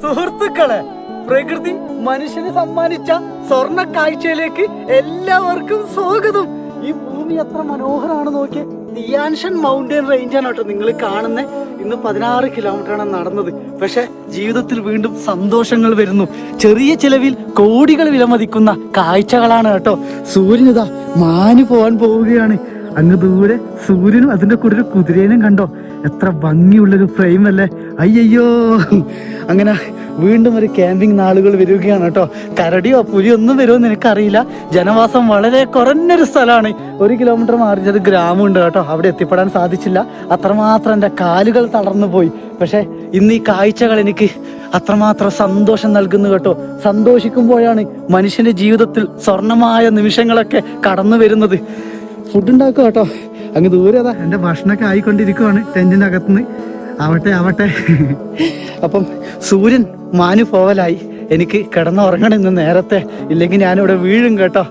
സുഹൃത്തുക്കളെ, പ്രകൃതി മനുഷ്യന് സമ്മാനിച്ച സ്വർണ്ണ കാഴ്ചയിലേക്ക് എല്ലാവർക്കും സ്വാഗതം. ഈ ഭൂമി എത്ര മനോഹരമാണ് നോക്കിയേ. തിയാൻഷൻ മൗണ്ടൻ റേഞ്ചാണ് കേട്ടോ നിങ്ങൾ കാണുന്നത്. ഇന്ന് 16 കിലോമീറ്ററാണ് നടന്നത്. പക്ഷെ ജീവിതത്തിൽ വീണ്ടും സന്തോഷങ്ങൾ വരുന്നു. ചെറിയ ചിലവിൽ കോടികൾ വിലമതിക്കുന്ന കാഴ്ചകളാണ് കേട്ടോ. സൂര്യനിതാ മാന് പോവാൻ പോവുകയാണ്. അങ്ങ് ദൂരെ സൂര്യനും അതിന്റെ കൂടെ ഒരു കുതിരേനും കണ്ടോ? എത്ര ഭംഗിയുള്ളൊരു ഫ്രെയിം അല്ലേ. അയ്യോ, അങ്ങനെ വീണ്ടും ഒരു ക്യാമ്പിംഗ് നാളുകൾ വരികയാണ് കേട്ടോ. കരടിയോ പുലിയോ ഒന്നും വരുമെന്ന് എനിക്കറിയില്ല. ജനവാസം വളരെ കുറഞ്ഞൊരു സ്ഥലമാണ്. 1 കിലോമീറ്റർ മാറി ഒരു ഗ്രാമമുണ്ട് കേട്ടോ. അവിടെ എത്തിപ്പെടാൻ സാധിച്ചില്ല. അത്രമാത്രം എൻ്റെ കാലുകൾ തളർന്നു പോയി. പക്ഷെ ഇന്ന് ഈ കാഴ്ചകൾ എനിക്ക് അത്രമാത്രം സന്തോഷം നൽകുന്നു കേട്ടോ. സന്തോഷിക്കുമ്പോഴാണ് മനുഷ്യന്റെ ജീവിതത്തിൽ സ്വർണമായ നിമിഷങ്ങളൊക്കെ കടന്നു വരുന്നത്. ഫുഡ് ഉണ്ടാക്കുക കേട്ടോ. അങ്ങ് ദൂരെ അതാ എൻ്റെ ഭക്ഷണമൊക്കെ ആയിക്കൊണ്ടിരിക്കുവാണ് ടെന്റിൻ്റെ അകത്തുനിന്ന്. ആവട്ടെ. അപ്പം സൂര്യൻ മാനു പോവലായി. എനിക്ക് കിടന്നുറങ്ങണം ഇന്ന് നേരത്തെ, ഇല്ലെങ്കിൽ ഞാനിവിടെ വീഴും കേട്ടോ.